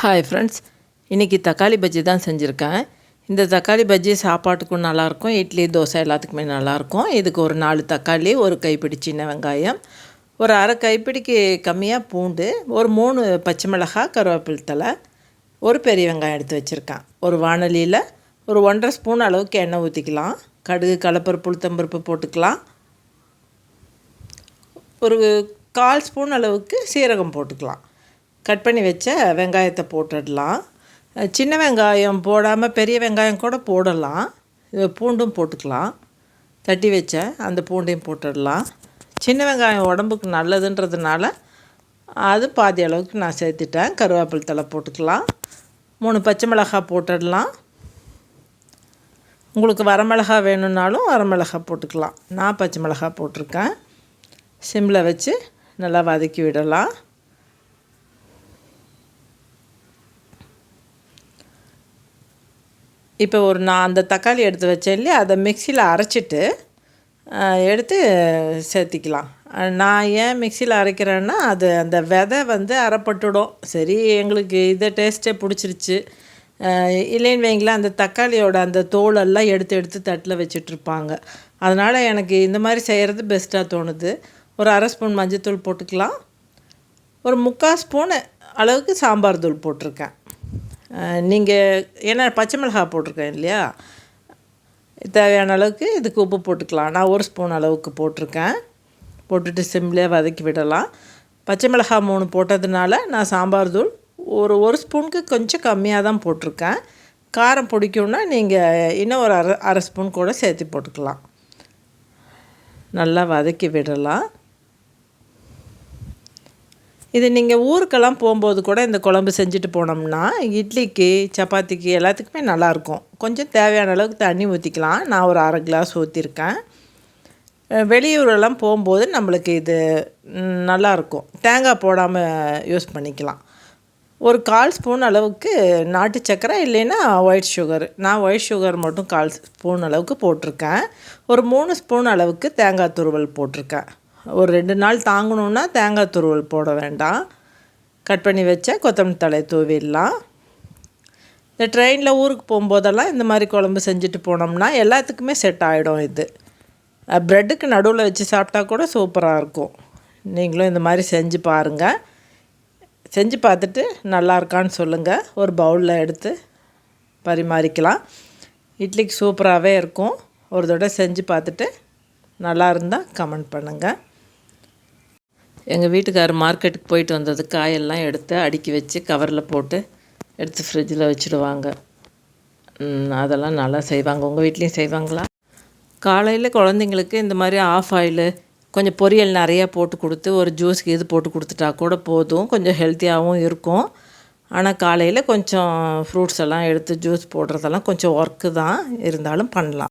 Hi friends, இன்றைக்கி தக்காளி பஜ்ஜி தான் செஞ்சுருக்கேன். இந்த தக்காளி பஜ்ஜி சாப்பாட்டுக்கும் நல்லாயிருக்கும், இட்லி தோசை எல்லாத்துக்குமே நல்லாயிருக்கும். இதுக்கு ஒரு 4 தக்காளி, ஒரு கைப்பிடி சின்ன வெங்காயம், ஒரு அரை கைப்பிடிக்கு கம்மியாக பூண்டு, ஒரு 3 பச்சை மிளகாய், கருவேப்பிலை தழை, ஒரு பெரிய வெங்காயம் எடுத்து வச்சுருக்கேன். ஒரு வாணலியில் ஒரு 1.5 ஸ்பூன் அளவுக்கு எண்ணெய் ஊற்றிக்கலாம். கடுகு, கடலைப்பருப்பு, உளுத்தம்பருப்பு போட்டுக்கலாம். ஒரு 1/4 ஸ்பூன் அளவுக்கு சீரகம் போட்டுக்கலாம். கட் பண்ணி வச்ச வெங்காயத்தை போட்டுடலாம். சின்ன வெங்காயம் போடாமல் பெரிய வெங்காயம் கூட போடலாம். பூண்டும் போட்டுக்கலாம். தட்டி வச்ச அந்த பூண்டையும் போட்டுடலாம். சின்ன வெங்காயம் உடம்புக்கு நல்லதுன்றதுனால அது பாதி அளவுக்கு நான் சேர்த்துட்டேன். கருவேப்பிலை தழை போட்டுக்கலாம். 3 பச்சை மிளகாய் போட்டுடலாம். உங்களுக்கு வரமிளகாய் வேணும்னாலும் வரமிளகாய் போட்டுக்கலாம். நான் பச்சை மிளகாய் போட்டிருக்கேன். சிம்மில் வச்சு நல்லா வதக்கி விடலாம். இப்போ நான் அந்த தக்காளி எடுத்து வச்சேன் இல்லையா, அதை மிக்சியில் அரைச்சிட்டு எடுத்து சேர்த்திக்கலாம். நான் ஏன் மிக்சியில் அரைக்கிறேன்னா, அது அந்த விதை அரைப்பட்டுடும். சரி, எங்களுக்கு இதை டேஸ்ட்டே பிடிச்சிருச்சு. இல்லைன்னு வைங்களேன், அந்த தக்காளியோட அந்த தோலெல்லாம் எடுத்து எடுத்து தட்டில் வச்சிட்ருப்பாங்க. அதனால் எனக்கு இந்த மாதிரி செய்கிறது பெஸ்ட்டாக தோணுது. ஒரு அரை ஸ்பூன் மஞ்சள்தூள் போட்டுக்கலாம். ஒரு 3/4 ஸ்பூனு அளவுக்கு சாம்பார் தூள் போட்டிருக்கேன். நீங்கள் ஏன்னா பச்சை மிளகாய் போட்டிருக்கேன் இல்லையா, தேவையான அளவுக்கு இதுக்கு உப்பு போட்டுக்கலாம். நான் 1 ஸ்பூன் அளவுக்கு போட்டிருக்கேன். போட்டுட்டு சிம்லேயே வதக்கி விடலாம். பச்சை மிளகாய் 3 போட்டதுனால நான் சாம்பார் தூள் ஒரு ஸ்பூனுக்கு கொஞ்சம் கம்மியாக தான் போட்டிருக்கேன். காரம் பிடிக்கும்னா நீங்கள் இன்னும் ஒரு அரை ஸ்பூன் கூட சேர்த்து போட்டுக்கலாம். நல்லா வதக்கி விடலாம். இது நீங்கள் ஊருக்கெல்லாம் போகும்போது கூட இந்த குழம்பு செஞ்சுட்டு போனோம்னா இட்லிக்கு, சப்பாத்திக்கு எல்லாத்துக்குமே நல்லாயிருக்கும். கொஞ்சம் தேவையான அளவுக்கு தண்ணி ஊற்றிக்கலாம். நான் ஒரு அரை கிளாஸ் ஊற்றிருக்கேன். வெளியூரெல்லாம் போகும்போது நம்மளுக்கு இது நல்லாயிருக்கும். தேங்காய் போடாமல் யூஸ் பண்ணிக்கலாம். ஒரு 1/4 ஸ்பூன் அளவுக்கு நாட்டு சர்க்கரை, இல்லைன்னா ஒயிட் சுகர். நான் ஒயிட் சுகர் மட்டும் 1/4 ஸ்பூன் அளவுக்கு போட்டிருக்கேன். ஒரு 3 ஸ்பூன் அளவுக்கு தேங்காய் துருவல் போட்டிருக்கேன். ஒரு 2 நாள் தாங்கணுன்னா தேங்காய் துருவல் போட வேண்டாம். கட் பண்ணி வச்ச கொத்தமல்லி தழை தூவிடலாம். இந்த ட்ரெயினில் ஊருக்கு போகும்போதெல்லாம் இந்த மாதிரி குழம்பு செஞ்சுட்டு போனோம்னா எல்லாத்துக்குமே செட் ஆகிடும். இது ப்ரெட்டுக்கு நடுவில் வச்சு சாப்பிட்டா கூட சூப்பராக இருக்கும். நீங்களும் இந்த மாதிரி செஞ்சு பாருங்கள். செஞ்சு பார்த்துட்டு நல்லா இருக்கான்னு சொல்லுங்கள். ஒரு பவுலில் எடுத்து பரிமாறிக்கலாம். இட்லிக்கு சூப்பராகவே இருக்கும். ஒரு தடவை செஞ்சு பார்த்துட்டு நல்லா இருந்தால் கமெண்ட் பண்ணுங்கள். எங்கள் வீட்டுக்காரர் மார்க்கெட்டுக்கு போயிட்டு வந்தது காயெல்லாம் எடுத்து அடுக்கி வச்சு கவரில் போட்டு எடுத்து ஃப்ரிட்ஜில் வச்சுடுவாங்க. அதெல்லாம் நல்லா செய்வாங்க. உங்கள் வீட்லேயும் செய்வாங்களா? காலையில் குழந்தைங்களுக்கு இந்த மாதிரி ஆஃப் ஆயிலு கொஞ்சம் பொரியல் நிறையா போட்டு கொடுத்து ஒரு ஜூஸ்க்கு இது போட்டு கொடுத்துட்டா கூட போதும். கொஞ்சம் ஹெல்த்தியாகவும் இருக்கும். ஆனால் காலையில் கொஞ்சம் ஃப்ரூட்ஸ் எல்லாம் எடுத்து ஜூஸ் போடுறதெல்லாம் கொஞ்சம் ஒர்க்கு தான், இருந்தாலும் பண்ணலாம்.